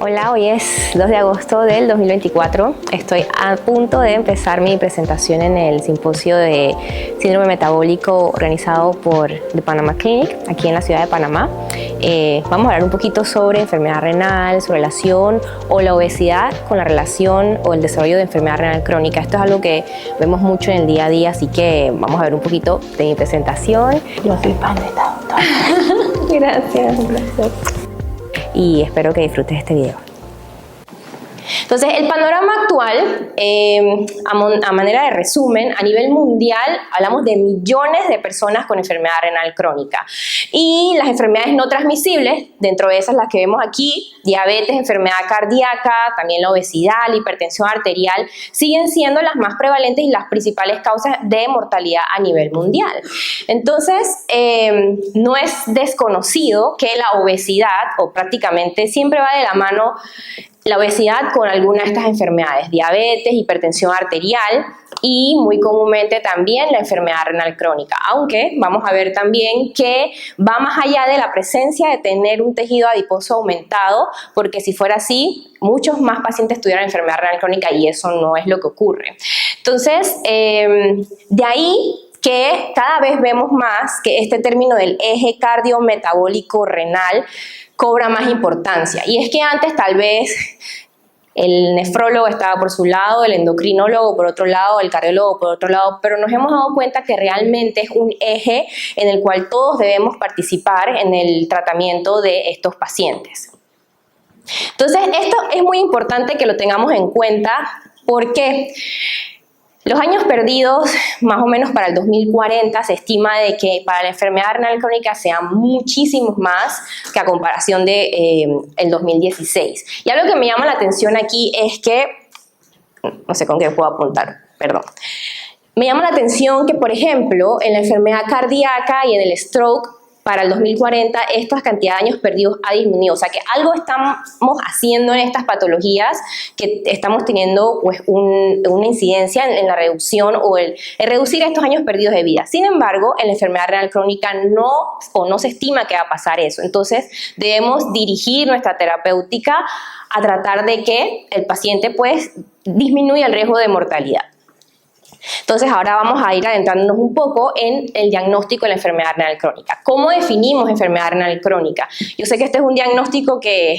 Hola, hoy es 2 de agosto del 2024. Estoy a punto de empezar mi presentación en el simposio de síndrome metabólico organizado por The Panama Clinic, aquí en la ciudad de Panamá. Vamos a hablar un poquito sobre enfermedad renal, su relación o la obesidad con la relación o el desarrollo de enfermedad renal crónica. Esto es algo que vemos mucho en el día a día, así que vamos a ver un poquito de mi presentación. Yo soy fan de esta doctora. Gracias, un placer. Y espero que disfrutes este video. Entonces, el panorama actual, a manera de resumen, a nivel mundial hablamos de millones de personas con enfermedad renal crónica. Y las enfermedades no transmisibles, dentro de esas las que vemos aquí, diabetes, enfermedad cardíaca, también la obesidad, la hipertensión arterial, siguen siendo las más prevalentes y las principales causas de mortalidad a nivel mundial. Entonces, no es desconocido que la obesidad, o prácticamente siempre va de la mano, la obesidad con alguna de estas enfermedades, diabetes, hipertensión arterial y muy comúnmente también la enfermedad renal crónica, aunque vamos a ver también que va más allá de la presencia de tener un tejido adiposo aumentado, porque si fuera así, muchos más pacientes tuvieran enfermedad renal crónica y eso no es lo que ocurre. Entonces, de ahí que cada vez vemos más que este término del eje cardiometabólico renal cobra más importancia. Y es que antes tal vez el nefrólogo estaba por su lado, el endocrinólogo por otro lado, el cardiólogo por otro lado, pero nos hemos dado cuenta que realmente es un eje en el cual todos debemos participar en el tratamiento de estos pacientes. Entonces, esto es muy importante que lo tengamos en cuenta porque los años perdidos, más o menos para el 2040, se estima de que para la enfermedad renal crónica sean muchísimos más que a comparación de el 2016. Y algo que me llama la atención aquí es que, no sé con qué puedo apuntar, perdón. Me llama la atención que, por ejemplo, en la enfermedad cardíaca y en el stroke, para el 2040, esta cantidad de años perdidos ha disminuido. O sea que algo estamos haciendo en estas patologías que estamos teniendo pues, una incidencia en la reducción o el reducir estos años perdidos de vida. Sin embargo, en la enfermedad renal crónica no se estima que va a pasar eso. Entonces, debemos dirigir nuestra terapéutica a tratar de que el paciente pues, disminuya el riesgo de mortalidad. Entonces ahora vamos a ir adentrándonos un poco en el diagnóstico de la enfermedad renal crónica. ¿Cómo definimos enfermedad renal crónica? Yo sé que este es un diagnóstico que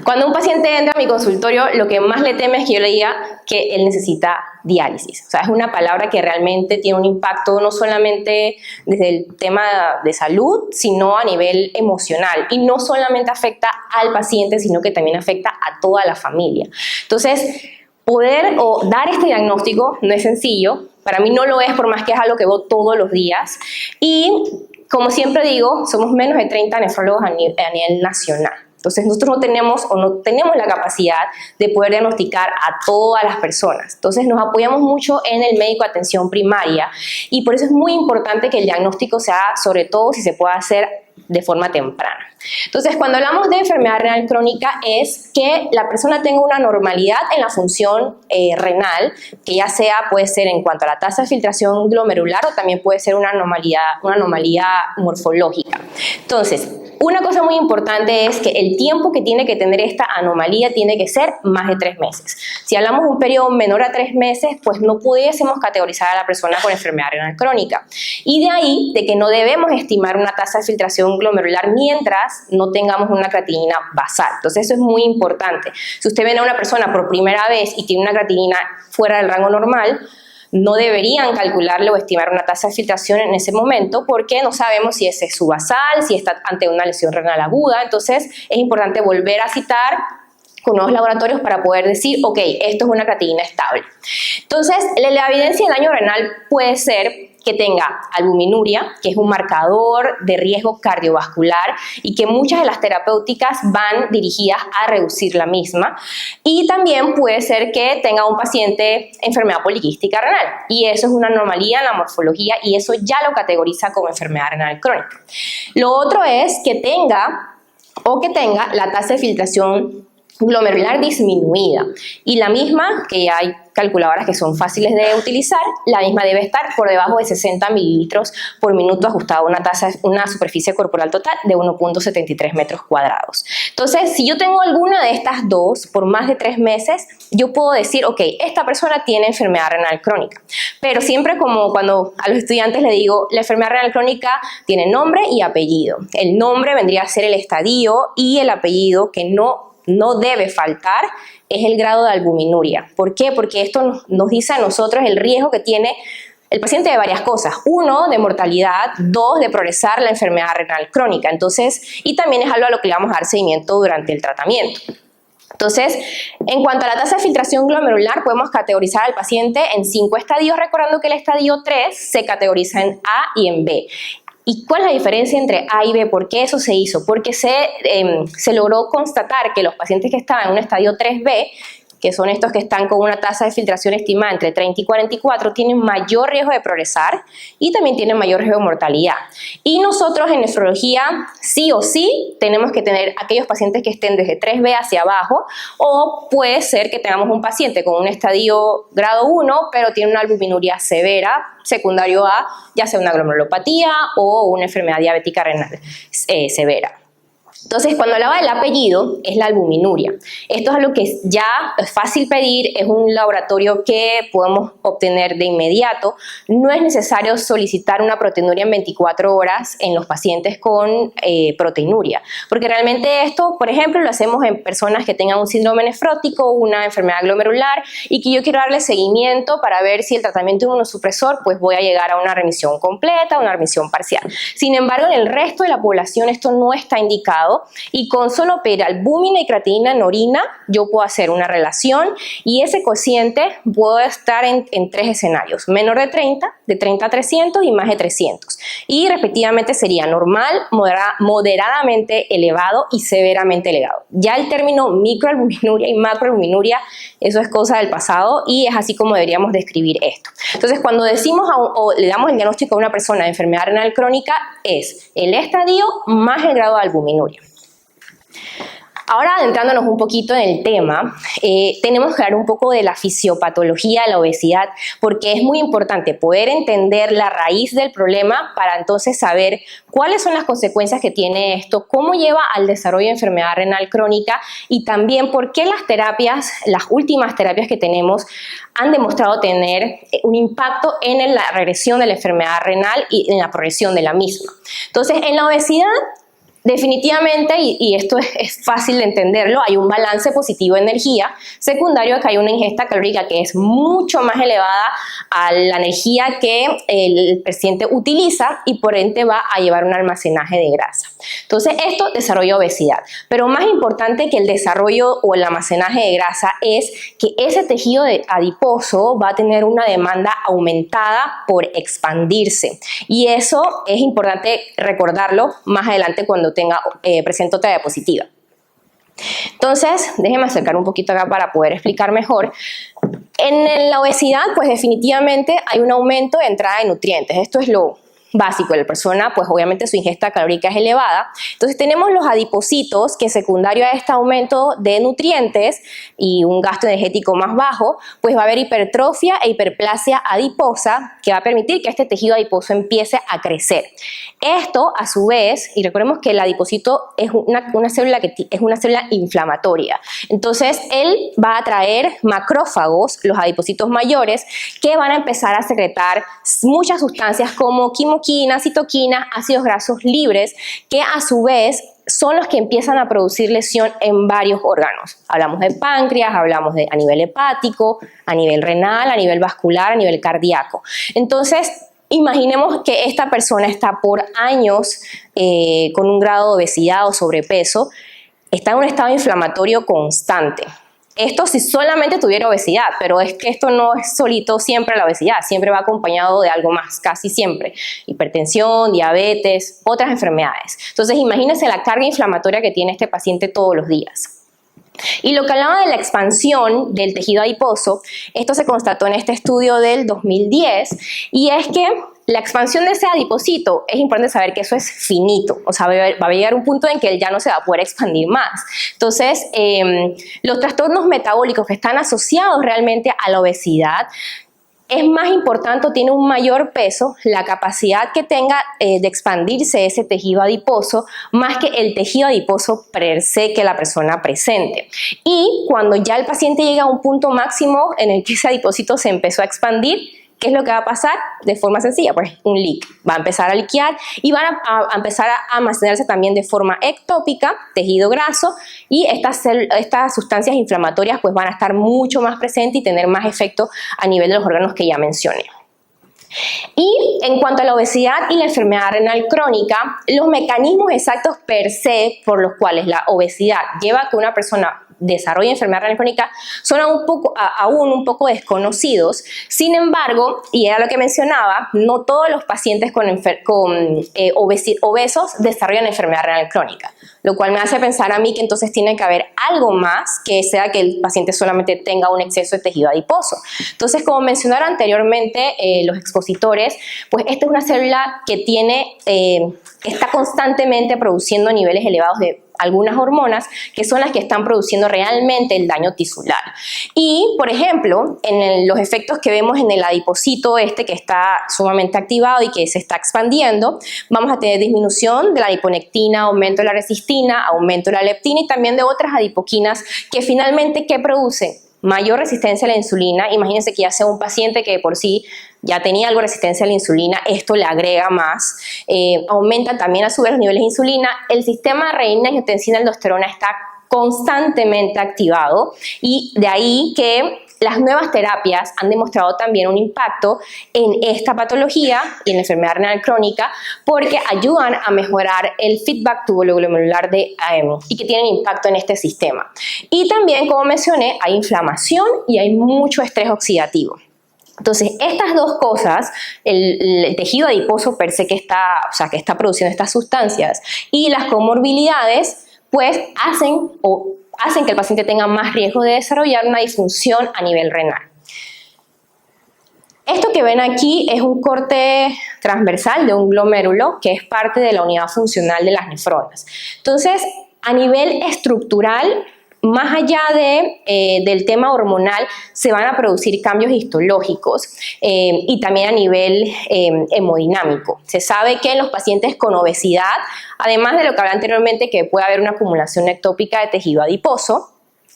cuando un paciente entra a mi consultorio, lo que más le teme es que yo le diga que él necesita diálisis. O sea, es una palabra que realmente tiene un impacto no solamente desde el tema de salud, sino a nivel emocional. Y no solamente afecta al paciente, sino que también afecta a toda la familia. Entonces, poder o dar este diagnóstico no es sencillo, para mí no lo es por más que es algo que veo todos los días y como siempre digo, somos menos de 30 nefrólogos a nivel nacional. Entonces nosotros no tenemos la capacidad de poder diagnosticar a todas las personas. Entonces nos apoyamos mucho en el médico de atención primaria y por eso es muy importante que el diagnóstico sea, sobre todo si se puede hacer de forma temprana. Entonces, cuando hablamos de enfermedad renal crónica es que la persona tenga una normalidad en la función renal, que ya sea, puede ser en cuanto a la tasa de filtración glomerular o también puede ser una anomalía morfológica. Entonces, una cosa muy importante es que el tiempo que tiene que tener esta anomalía tiene que ser más de 3 meses. Si hablamos de un periodo menor a 3 meses, pues no pudiésemos categorizar a la persona con enfermedad renal crónica. Y de ahí, de que no debemos estimar una tasa de filtración glomerular mientras no tengamos una creatinina basal. Entonces eso es muy importante. Si usted ve a una persona por primera vez y tiene una creatinina fuera del rango normal, no deberían calcularle o estimar una tasa de filtración en ese momento porque no sabemos si ese es subasal, si está ante una lesión renal aguda. Entonces es importante volver a citar con nuevos laboratorios para poder decir, ok, esto es una creatinina estable. Entonces, la evidencia de daño renal puede ser que tenga albuminuria, que es un marcador de riesgo cardiovascular y que muchas de las terapéuticas van dirigidas a reducir la misma. Y también puede ser que tenga un paciente enfermedad poliquística renal y eso es una anomalía en la morfología y eso ya lo categoriza como enfermedad renal crónica. Lo otro es que tenga la tasa de filtración glomerular disminuida, y la misma, que ya hay calculadoras que son fáciles de utilizar, la misma debe estar por debajo de 60 mililitros por minuto, ajustada a una superficie corporal total de 1.73 metros cuadrados. Entonces, si yo tengo alguna de estas dos por más de 3 meses, yo puedo decir, ok, esta persona tiene enfermedad renal crónica. Pero siempre, como cuando a los estudiantes les digo, la enfermedad renal crónica tiene nombre y apellido. El nombre vendría a ser el estadio, y el apellido, que no debe faltar, es el grado de albuminuria. ¿Por qué? Porque esto nos dice a nosotros el riesgo que tiene el paciente de varias cosas. 1, de mortalidad. 2, de progresar la enfermedad renal crónica. Entonces, y también es algo a lo que le vamos a dar seguimiento durante el tratamiento. Entonces, en cuanto a la tasa de filtración glomerular, podemos categorizar al paciente en 5 estadios, recordando que el estadio 3 se categoriza en A y en B. ¿Y cuál es la diferencia entre A y B? ¿Por qué eso se hizo? Porque se logró constatar que los pacientes que estaban en un estadio 3B, que son estos que están con una tasa de filtración estimada entre 30 y 44, tienen mayor riesgo de progresar y también tienen mayor riesgo de mortalidad. Y nosotros en nefrología sí o sí tenemos que tener aquellos pacientes que estén desde 3B hacia abajo, o puede ser que tengamos un paciente con un estadio grado 1, pero tiene una albuminuria severa, secundario a ya sea una glomerulopatía o una enfermedad diabética renal severa. Entonces, cuando hablaba del apellido, es la albuminuria. Esto es algo que ya es fácil pedir, es un laboratorio que podemos obtener de inmediato. No es necesario solicitar una proteinuria en 24 horas en los pacientes con proteinuria, porque realmente esto, por ejemplo, lo hacemos en personas que tengan un síndrome nefrótico, una enfermedad glomerular, y que yo quiero darle seguimiento para ver si el tratamiento inmunosupresor, pues voy a llegar a una remisión completa, una remisión parcial. Sin embargo, en el resto de la población esto no está indicado, y con solo pedir albúmina y creatinina en orina yo puedo hacer una relación, y ese cociente puede estar en 3 escenarios: menor de 30, de 30 a 300 y más de 300, y respectivamente sería normal, moderadamente elevado y severamente elevado. Ya el término microalbuminuria y macroalbuminuria, eso es cosa del pasado, y es así como deberíamos describir esto. Entonces, cuando decimos o le damos el diagnóstico a una persona de enfermedad renal crónica, es el estadio más el grado de albuminuria. Ahora, adentrándonos un poquito en el tema, tenemos que hablar un poco de la fisiopatología de la obesidad, porque es muy importante poder entender la raíz del problema para entonces saber cuáles son las consecuencias que tiene esto, cómo lleva al desarrollo de enfermedad renal crónica, y también por qué las últimas terapias que tenemos han demostrado tener un impacto en la regresión de la enfermedad renal y en la progresión de la misma. Entonces, en la obesidad, definitivamente, y esto es fácil de entenderlo, hay un balance positivo de energía, secundario a que hay una ingesta calórica que es mucho más elevada a la energía que el paciente utiliza, y por ende va a llevar un almacenaje de grasa. Entonces, esto desarrolla obesidad. Pero más importante que el desarrollo o el almacenaje de grasa es que ese tejido adiposo va a tener una demanda aumentada por expandirse. Y eso es importante recordarlo más adelante cuando presente otra diapositiva. Entonces, déjenme acercar un poquito acá para poder explicar mejor. En la obesidad, pues definitivamente hay un aumento de entrada de nutrientes. Esto es lo básico. La persona, pues obviamente su ingesta calórica es elevada. Entonces tenemos los adipocitos, que secundario a este aumento de nutrientes y un gasto energético más bajo, pues va a haber hipertrofia e hiperplasia adiposa, que va a permitir que este tejido adiposo empiece a crecer. Esto, a su vez, y recordemos que el adipocito es una célula que es una célula inflamatoria. Entonces, él va a atraer macrófagos, los adipocitos mayores, que van a empezar a secretar muchas sustancias como quimoquinas, citoquinas, ácidos grasos libres, que a su vez son los que empiezan a producir lesión en varios órganos. Hablamos de páncreas, hablamos a nivel hepático, a nivel renal, a nivel vascular, a nivel cardíaco. Entonces, imaginemos que esta persona está por años con un grado de obesidad o sobrepeso, está en un estado inflamatorio constante. Esto si solamente tuviera obesidad, pero es que esto no es solito siempre la obesidad, siempre va acompañado de algo más, casi siempre. Hipertensión, diabetes, otras enfermedades. Entonces, imagínense la carga inflamatoria que tiene este paciente todos los días. Y lo que hablaba de la expansión del tejido adiposo, esto se constató en este estudio del 2010, y es que la expansión de ese adipocito, es importante saber que eso es finito, o sea, va a llegar un punto en que él ya no se va a poder expandir más. Entonces, los trastornos metabólicos que están asociados realmente a la obesidad, es más importante, tiene un mayor peso la capacidad que tenga de expandirse ese tejido adiposo, más que el tejido adiposo per se que la persona presente. Y cuando ya el paciente llega a un punto máximo en el que ese adipocito se empezó a expandir, ¿qué es lo que va a pasar? De forma sencilla, pues un leak. Va a empezar a liquear y van a empezar a almacenarse también de forma ectópica, tejido graso, y estas sustancias inflamatorias pues van a estar mucho más presentes y tener más efecto a nivel de los órganos que ya mencioné. Y en cuanto a la obesidad y la enfermedad renal crónica, los mecanismos exactos per se por los cuales la obesidad lleva a que una persona desarrolle enfermedad renal crónica son aún un poco desconocidos. Sin embargo, y era lo que mencionaba, no todos los pacientes obesos desarrollan enfermedad renal crónica, lo cual me hace pensar a mí que entonces tiene que haber algo más que sea que el paciente solamente tenga un exceso de tejido adiposo. Entonces, como mencionaron anteriormente los expositores, pues esta es una célula que está constantemente produciendo niveles elevados de algunas hormonas que son las que están produciendo realmente el daño tisular. Y, por ejemplo, en los efectos que vemos en el adipocito que está sumamente activado y que se está expandiendo, vamos a tener disminución de la adiponectina, aumento de la resistina, aumento de la leptina y también de otras adipoquinas que finalmente, ¿qué producen? Mayor resistencia a la insulina. Imagínense que ya sea un paciente que de por sí ya tenía algo de resistencia a la insulina, esto le agrega más, aumenta también a su vez los niveles de insulina, el sistema de renina, angiotensina, aldosterona está constantemente activado y de ahí que las nuevas terapias han demostrado también un impacto en esta patología y en la enfermedad renal crónica porque ayudan a mejorar el feedback tubuloglomerular y que tienen impacto en este sistema. Y también, como mencioné, hay inflamación y hay mucho estrés oxidativo. Entonces, estas dos cosas, el tejido adiposo per se que está produciendo estas sustancias y las comorbilidades, pues hacen que el paciente tenga más riesgo de desarrollar una disfunción a nivel renal. Esto que ven aquí es un corte transversal de un glomérulo que es parte de la unidad funcional de las nefronas. Entonces, a nivel estructural, más allá del tema hormonal, se van a producir cambios histológicos y también a nivel hemodinámico. Se sabe que en los pacientes con obesidad, además de lo que hablé anteriormente, que puede haber una acumulación ectópica de tejido adiposo,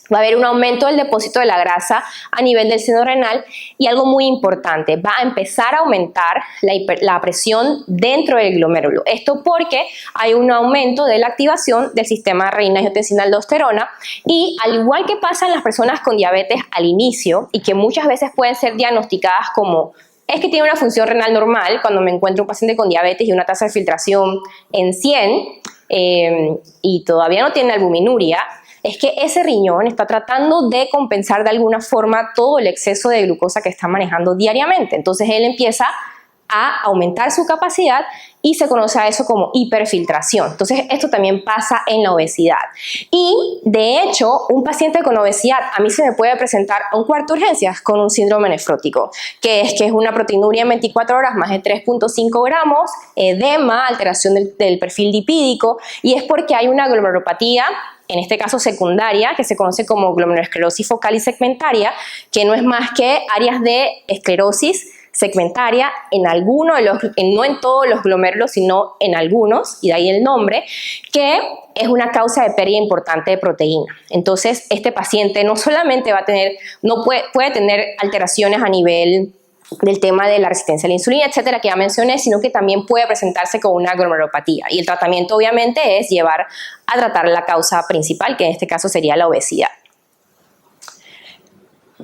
va a haber un aumento del depósito de la grasa a nivel del seno renal y algo muy importante, va a empezar a aumentar la presión dentro del glomérulo. Esto porque hay un aumento de la activación del sistema renina, angiotensina, aldosterona y al igual que pasa en las personas con diabetes al inicio y que muchas veces pueden ser diagnosticadas como es que tiene una función renal normal cuando me encuentro un paciente con diabetes y una tasa de filtración en 100 y todavía no tiene albuminuria, es que ese riñón está tratando de compensar de alguna forma todo el exceso de glucosa que está manejando diariamente. Entonces él empieza a aumentar su capacidad y se conoce a eso como hiperfiltración. Entonces esto también pasa en la obesidad. Y de hecho, un paciente con obesidad a mí se me puede presentar a un cuarto de urgencias con un síndrome nefrótico, que es una proteinuria en 24 horas más de 3.5 gramos, edema, alteración del perfil lipídico, y es porque hay una glomerulopatía, en este caso secundaria, que se conoce como glomerulosclerosis focal y segmentaria, que no es más que áreas de esclerosis segmentaria no en todos los glomérulos, sino en algunos, y de ahí el nombre, que es una causa de pérdida importante de proteína. Entonces, este paciente no solamente puede tener alteraciones a nivel del tema de la resistencia a la insulina, etcétera, que ya mencioné, sino que también puede presentarse con una glomerulopatía. Y el tratamiento, obviamente, es llevar a tratar la causa principal, que en este caso sería la obesidad.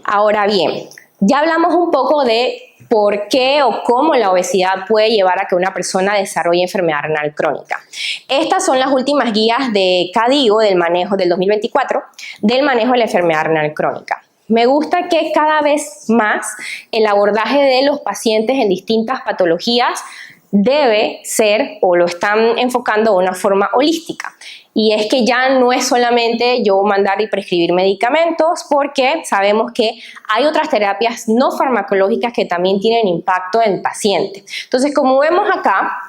Ahora bien, ya hablamos un poco de por qué o cómo la obesidad puede llevar a que una persona desarrolle enfermedad renal crónica. Estas son las últimas guías de KDIGO del 2024 del manejo de la enfermedad renal crónica. Me gusta que cada vez más el abordaje de los pacientes en distintas patologías debe ser o lo están enfocando de una forma holística. y es que ya no es solamente yo mandar y prescribir medicamentos, porque sabemos que hay otras terapias no farmacológicas que también tienen impacto en el paciente. Entonces, como vemos acá,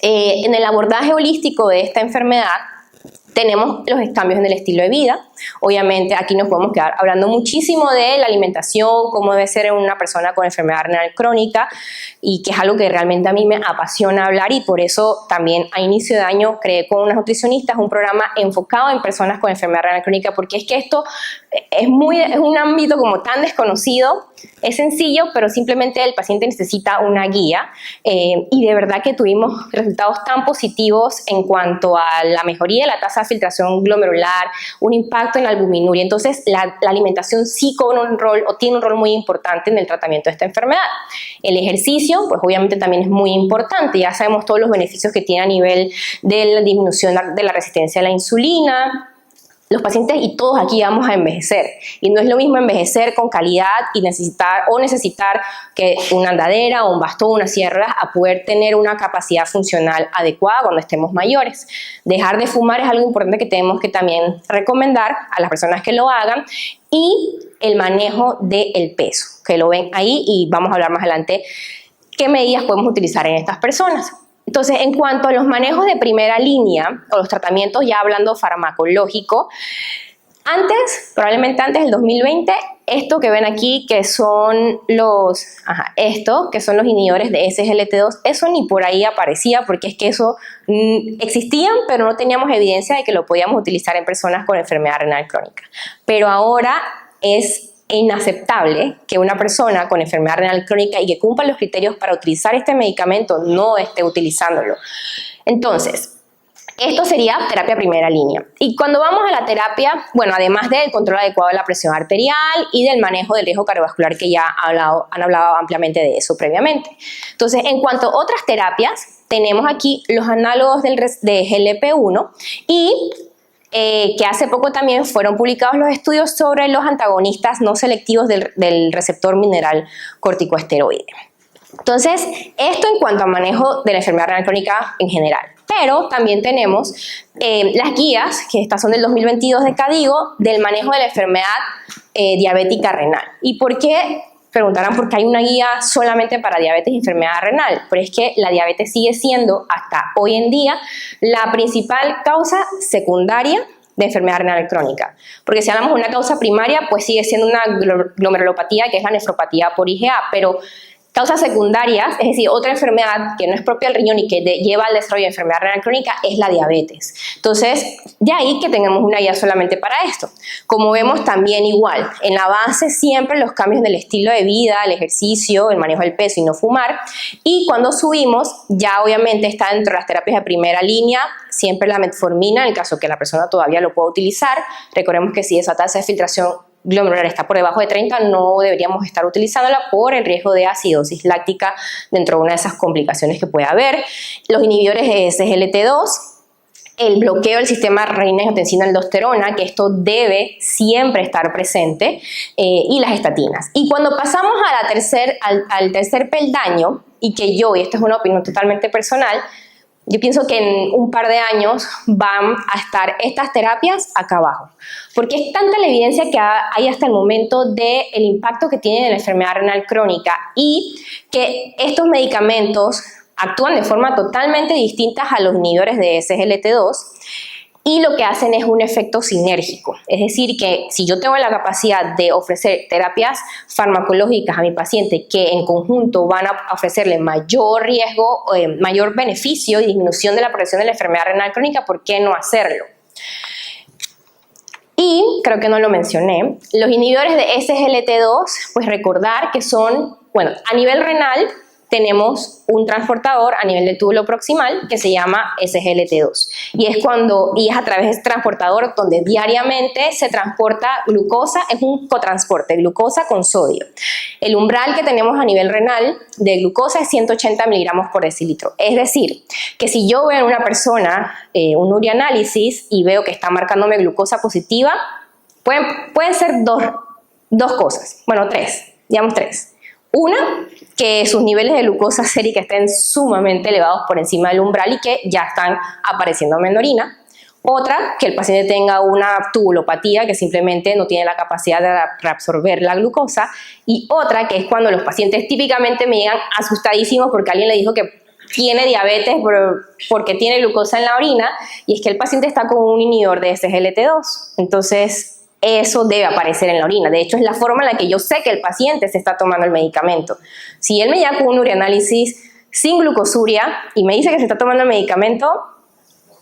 en el abordaje holístico de esta enfermedad, tenemos los cambios en el estilo de vida. Obviamente aquí nos podemos quedar hablando muchísimo de la alimentación, cómo debe ser una persona con enfermedad renal crónica, y que es algo que realmente a mí me apasiona hablar, y por eso también a inicio de año creé con unas nutricionistas un programa enfocado en personas con enfermedad renal crónica, porque es que esto es un ámbito como tan desconocido. Es sencillo, pero simplemente el paciente necesita una guía, y de verdad que tuvimos resultados tan positivos en cuanto a la mejoría de la tasa de filtración glomerular, un impacto en la albuminuria. Entonces la alimentación sí cobra un rol, o tiene un rol muy importante en el tratamiento de esta enfermedad. El ejercicio, pues obviamente también es muy importante. Ya sabemos todos los beneficios que tiene a nivel de la disminución de la resistencia a la insulina. Los pacientes y todos aquí vamos a envejecer, y no es lo mismo envejecer con calidad y necesitar que una andadera o un bastón, una silla de ruedas, a poder tener una capacidad funcional adecuada cuando estemos mayores. Dejar de fumar es algo importante que tenemos que también recomendar a las personas que lo hagan, y el manejo del peso, que lo ven ahí, y vamos a hablar más adelante qué medidas podemos utilizar en estas personas. Entonces, en cuanto a los manejos de primera línea, o los tratamientos ya hablando farmacológico, probablemente antes del 2020, esto que ven aquí, que son los inhibidores de SGLT2, eso ni por ahí aparecía, porque es que eso existían, pero no teníamos evidencia de que lo podíamos utilizar en personas con enfermedad renal crónica. Pero ahora es inaceptable que una persona con enfermedad renal crónica y que cumpla los criterios para utilizar este medicamento no esté utilizándolo. Entonces, esto sería terapia primera línea. Y cuando vamos a la terapia, bueno, además del control adecuado de la presión arterial y del manejo del riesgo cardiovascular, que ya han hablado ampliamente de eso previamente. Entonces, en cuanto a otras terapias, tenemos aquí los análogos de GLP-1, y que hace poco también fueron publicados los estudios sobre los antagonistas no selectivos del receptor mineral corticosteroide. Entonces, esto en cuanto a manejo de la enfermedad renal crónica en general. Pero también tenemos las guías, que estas son del 2022 de KDIGO, del manejo de la enfermedad diabética renal. ¿Y por qué? Preguntarán por qué hay una guía solamente para diabetes y enfermedad renal, pero es que la diabetes sigue siendo hasta hoy en día la principal causa secundaria de enfermedad renal crónica, porque si hablamos de una causa primaria, pues sigue siendo una glomerulopatía, que es la nefropatía por IgA, pero causas secundarias, es decir, otra enfermedad que no es propia del riñón y que lleva al desarrollo de enfermedad renal crónica, es la diabetes. Entonces, de ahí que tengamos una guía solamente para esto. Como vemos, también igual, en la base siempre los cambios del estilo de vida, el ejercicio, el manejo del peso y no fumar. Y cuando subimos, ya obviamente está dentro de las terapias de primera línea, siempre la metformina, en el caso que la persona todavía lo pueda utilizar. Recordemos que si esa tasa de filtración glomerular está por debajo de 30, no deberíamos estar utilizándola por el riesgo de acidosis láctica dentro de una de esas complicaciones que puede haber. Los inhibidores de SGLT2, el bloqueo del sistema renina-angiotensina-aldosterona, que esto debe siempre estar presente, y las estatinas. Y cuando pasamos al tercer peldaño, y esto es una opinión totalmente personal, yo pienso que en un par de años van a estar estas terapias acá abajo, porque es tanta la evidencia que hay hasta el momento del impacto que tiene en la enfermedad renal crónica, y que estos medicamentos actúan de forma totalmente distinta a los inhibidores de SGLT2, y lo que hacen es un efecto sinérgico. Es decir, que si yo tengo la capacidad de ofrecer terapias farmacológicas a mi paciente que en conjunto van a ofrecerle mayor riesgo, mayor beneficio y disminución de la progresión de la enfermedad renal crónica, ¿por qué no hacerlo? Y creo que no lo mencioné, los inhibidores de SGLT2, pues recordar que son, bueno, a nivel renal, tenemos un transportador a nivel del túbulo proximal que se llama SGLT2, y es a través de este transportador donde diariamente se transporta glucosa, es un cotransporte, glucosa con sodio. El umbral que tenemos a nivel renal de glucosa es 180 miligramos por decilitro, es decir, que si yo veo en una persona un urianálisis y veo que está marcándome glucosa positiva, pueden ser dos cosas, bueno, digamos tres. Una, que sus niveles de glucosa sérica estén sumamente elevados por encima del umbral y que ya están apareciendo en orina. Otra, que el paciente tenga una tubulopatía, que simplemente no tiene la capacidad de reabsorber la glucosa. Y otra, que es cuando los pacientes típicamente me llegan asustadísimos porque alguien le dijo que tiene diabetes porque tiene glucosa en la orina, y es que el paciente está con un inhibidor de SGLT2. Entonces, eso debe aparecer en la orina. De hecho, es la forma en la que yo sé que el paciente se está tomando el medicamento. Si él me llega con un ureanálisis sin glucosuria y me dice que se está tomando el medicamento,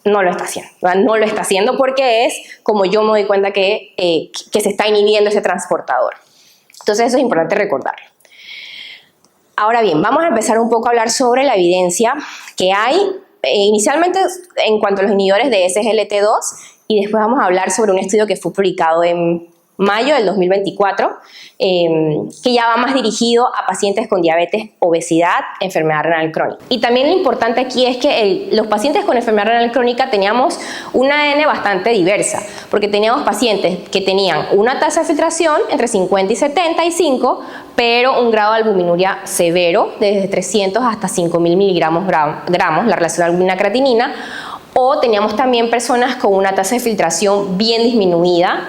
no lo está haciendo. No lo está haciendo porque es como yo me doy cuenta que se está inhibiendo ese transportador. Entonces, eso es importante recordarlo. Ahora bien, vamos a empezar un poco a hablar sobre la evidencia que hay inicialmente en cuanto a los inhibidores de SGLT2, y después vamos a hablar sobre un estudio que fue publicado en mayo del 2024, que ya va más dirigido a pacientes con diabetes, obesidad, enfermedad renal crónica. Y también lo importante aquí es que los pacientes con enfermedad renal crónica teníamos una ADN bastante diversa, porque teníamos pacientes que tenían una tasa de filtración entre 50 y 75, pero un grado de albuminuria severo, desde 300 hasta 5.000 miligramos gramos, la relación albumina-creatinina, o teníamos también personas con una tasa de filtración bien disminuida,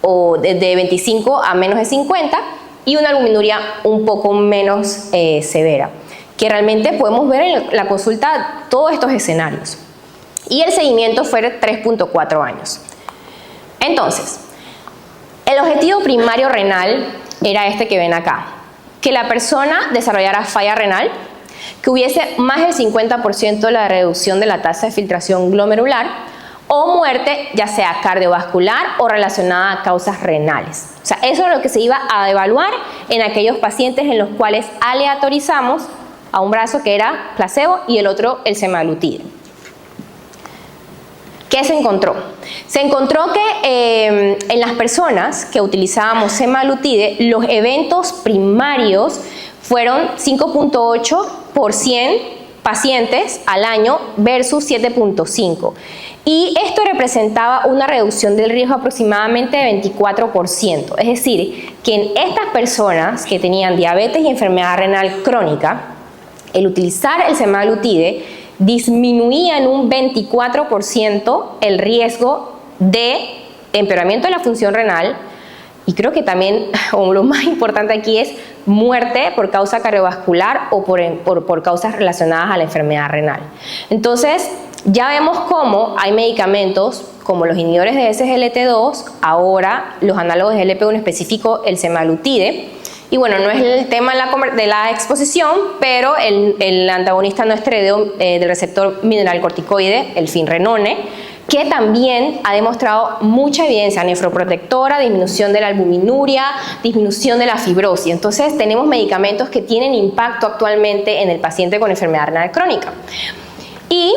o de 25 a menos de 50, y una albuminuria un poco menos severa, que realmente podemos ver en la consulta todos estos escenarios. Y el seguimiento fue de 3.4 años. Entonces, el objetivo primario renal era este que ven acá, que la persona desarrollara falla renal, que hubiese más del 50% de la reducción de la tasa de filtración glomerular, o muerte, ya sea cardiovascular o relacionada a causas renales. O sea, eso es lo que se iba a evaluar en aquellos pacientes en los cuales aleatorizamos a un brazo que era placebo y el otro el semaglutide. ¿Qué se encontró? Se encontró que en las personas que utilizábamos semaglutide, los eventos primarios fueron 5.8 por 100 pacientes al año versus 7.5. Y esto representaba una reducción del riesgo aproximadamente de 24%. Es decir, que en estas personas que tenían diabetes y enfermedad renal crónica, el utilizar el semaglutide disminuía en un 24% el riesgo de empeoramiento de la función renal, y creo que también, o lo más importante aquí, es muerte por causa cardiovascular o por causas relacionadas a la enfermedad renal. Entonces, ya vemos cómo hay medicamentos como los inhibidores de SGLT2, ahora los análogos de GLP-1 específico, el semaglutide. Y bueno, no es el tema de la exposición, pero el antagonista no esteroideo del receptor mineralcorticoide, el finrenone, que también ha demostrado mucha evidencia nefroprotectora, disminución de la albuminuria, disminución de la fibrosis. Entonces tenemos medicamentos que tienen impacto actualmente en el paciente con enfermedad renal crónica. Y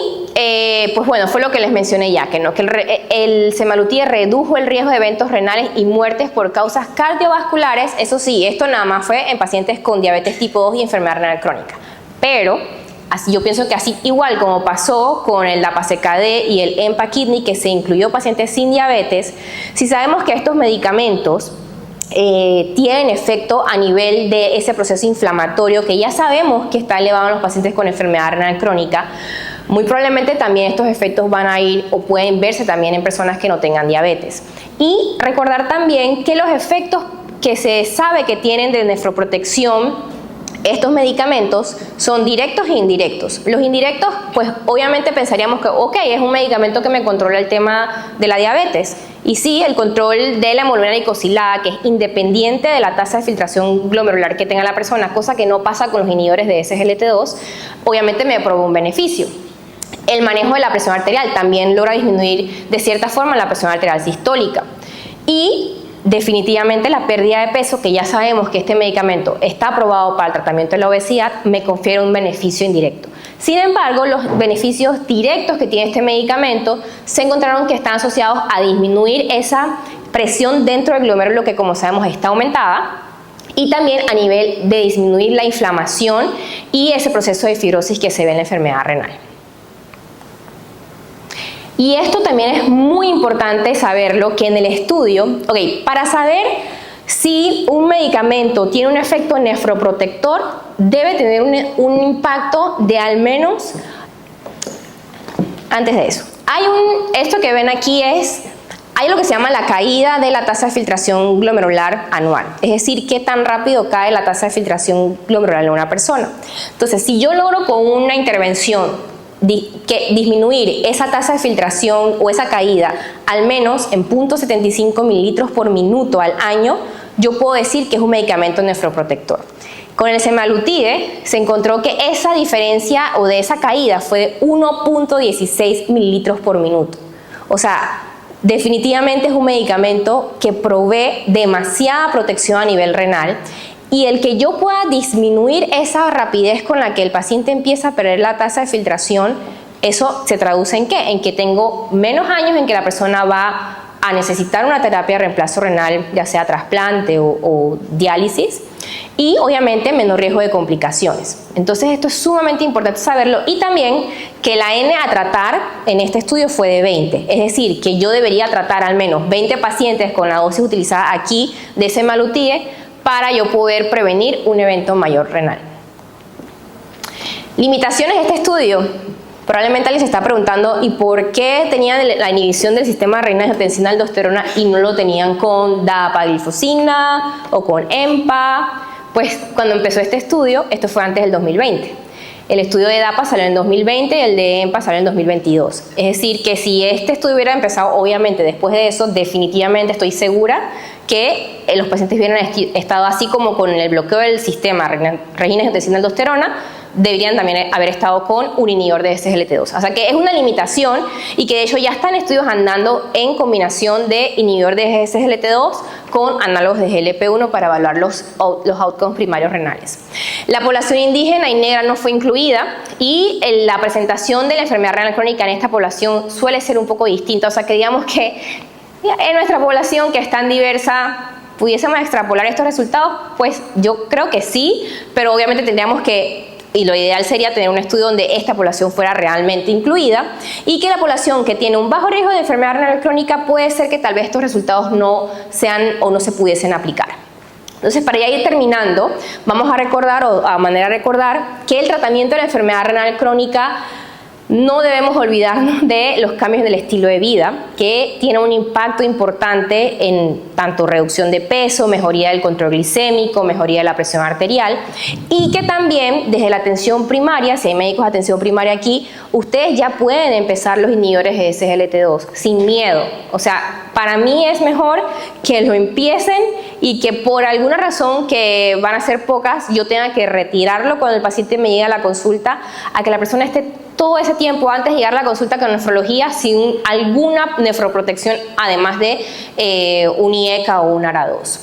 pues bueno, fue lo que les mencioné ya, que el semaglutide redujo el riesgo de eventos renales y muertes por causas cardiovasculares. Eso sí, esto nada más fue en pacientes con diabetes tipo 2 y enfermedad renal crónica. Pero yo pienso que así igual como pasó con el Dapasec-KD y el EMPA-Kidney, que se incluyó pacientes sin diabetes, si sabemos que estos medicamentos tienen efecto a nivel de ese proceso inflamatorio que ya sabemos que está elevado en los pacientes con enfermedad renal crónica, muy probablemente también estos efectos van a ir o pueden verse también en personas que no tengan diabetes. Y recordar también que los efectos que se sabe que tienen de nefroprotección estos medicamentos son directos e indirectos. Los indirectos, pues obviamente pensaríamos que ok, es un medicamento que me controla el tema de la diabetes. Y sí, el control de la hemoglobina glicosilada, que es independiente de la tasa de filtración glomerular que tenga la persona, cosa que no pasa con los inhibidores de SGLT2, obviamente me provee un beneficio. El manejo de la presión arterial también logra disminuir de cierta forma la presión arterial sistólica. Y definitivamente la pérdida de peso, que ya sabemos que este medicamento está aprobado para el tratamiento de la obesidad, me confiere un beneficio indirecto. Sin embargo, los beneficios directos que tiene este medicamento se encontraron que están asociados a disminuir esa presión dentro del glomérulo, que como sabemos está aumentada, y también a nivel de disminuir la inflamación y ese proceso de fibrosis que se ve en la enfermedad renal. Y esto también es muy importante saberlo, que en el estudio, para saber si un medicamento tiene un efecto nefroprotector, debe tener un impacto de al menos, antes de eso, Esto que ven aquí hay lo que se llama la caída de la tasa de filtración glomerular anual, es decir, qué tan rápido cae la tasa de filtración glomerular en una persona. Entonces, si yo logro con una intervención disminuir esa tasa de filtración o esa caída al menos en 0.75 mililitros por minuto al año, yo puedo decir que es un medicamento nefroprotector. Con el semaglutide se encontró que esa diferencia o de esa caída fue de 1.16 mililitros por minuto. O sea, definitivamente es un medicamento que provee demasiada protección a nivel renal, y el que yo pueda disminuir esa rapidez con la que el paciente empieza a perder la tasa de filtración, eso se traduce ¿en qué? En que tengo menos años en que la persona va a necesitar una terapia de reemplazo renal, ya sea trasplante o diálisis, y obviamente menor riesgo de complicaciones. Entonces esto es sumamente importante saberlo, y también que la N a tratar en este estudio fue de 20, es decir, que yo debería tratar al menos 20 pacientes con la dosis utilizada aquí de semaglutide para yo poder prevenir un evento mayor renal. Limitaciones de este estudio. Probablemente alguien se está preguntando, ¿y por qué tenían la inhibición del sistema renina-angiotensina-aldosterona y no lo tenían con dapaglifosina o con EMPA? Pues cuando empezó este estudio, esto fue antes del 2020. El estudio de DAPA salió en 2020 y el de EMPA salió en 2022. Es decir, que si este estudio hubiera empezado, obviamente, después de eso, definitivamente estoy segura que los pacientes hubieran estado así como con el bloqueo del sistema renina-angiotensina-aldosterona, deberían también haber estado con un inhibidor de SGLT2. O sea que es una limitación, y que de hecho ya están estudios andando en combinación de inhibidor de SGLT2 con análogos de GLP-1 para evaluar los outcomes primarios renales. La población indígena y negra no fue incluida, y la presentación de la enfermedad renal crónica en esta población suele ser un poco distinta. O sea que digamos que en nuestra población, que es tan diversa, ¿pudiésemos extrapolar estos resultados? Pues yo creo que sí, pero obviamente tendríamos que, y lo ideal sería tener un estudio donde esta población fuera realmente incluida, y que la población que tiene un bajo riesgo de enfermedad renal crónica puede ser que tal vez estos resultados no sean o no se pudiesen aplicar. Entonces, para ya ir terminando, vamos a recordar, o a manera de recordar, que el tratamiento de la enfermedad renal crónica no debemos olvidarnos de los cambios del estilo de vida, que tienen un impacto importante en tanto reducción de peso, mejoría del control glicémico, mejoría de la presión arterial, y que también desde la atención primaria, si hay médicos de atención primaria aquí, ustedes ya pueden empezar los inhibidores de SGLT2 sin miedo. O sea, para mí es mejor que lo empiecen y que por alguna razón, que van a ser pocas, yo tenga que retirarlo cuando el paciente me llegue a la consulta, a que la persona esté todo ese tiempo antes de llegar a la consulta con nefrología sin alguna nefroprotección, además de un IECA o un ARA2.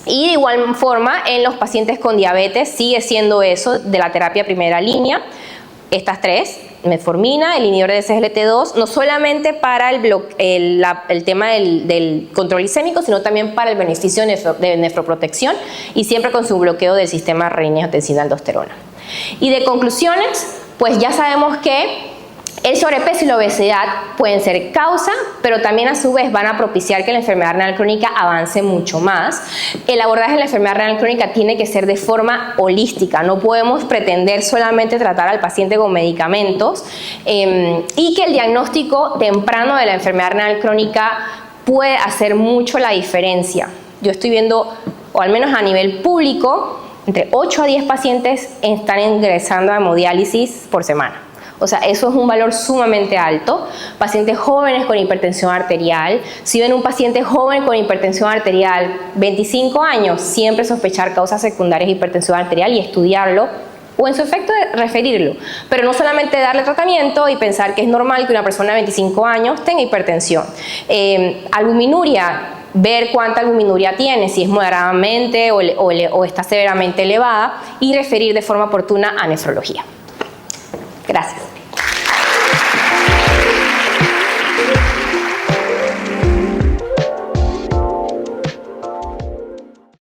Y de igual forma, en los pacientes con diabetes sigue siendo eso de la terapia primera línea, estas tres: metformina, el inhibidor de SGLT2, no solamente para el tema del control glicémico, sino también para el beneficio de nefroprotección, y siempre con su bloqueo del sistema renina-angiotensina-aldosterona. Y de conclusiones, pues ya sabemos que el sobrepeso y la obesidad pueden ser causa, pero también a su vez van a propiciar que la enfermedad renal crónica avance mucho más. El abordaje de la enfermedad renal crónica tiene que ser de forma holística, no podemos pretender solamente tratar al paciente con medicamentos, y que el diagnóstico temprano de la enfermedad renal crónica puede hacer mucho la diferencia. Yo estoy viendo, o al menos a nivel público, entre 8 a 10 pacientes están ingresando a hemodiálisis por semana. O sea, eso es un valor sumamente alto. Pacientes jóvenes con hipertensión arterial. Si ven un paciente joven con hipertensión arterial, 25 años, siempre sospechar causas secundarias de hipertensión arterial y estudiarlo, o en su efecto referirlo. Pero no solamente darle tratamiento y pensar que es normal que una persona de 25 años tenga hipertensión. Albuminuria, ver cuánta albuminuria tiene, si es moderadamente o está severamente elevada, y referir de forma oportuna a nefrología. Gracias.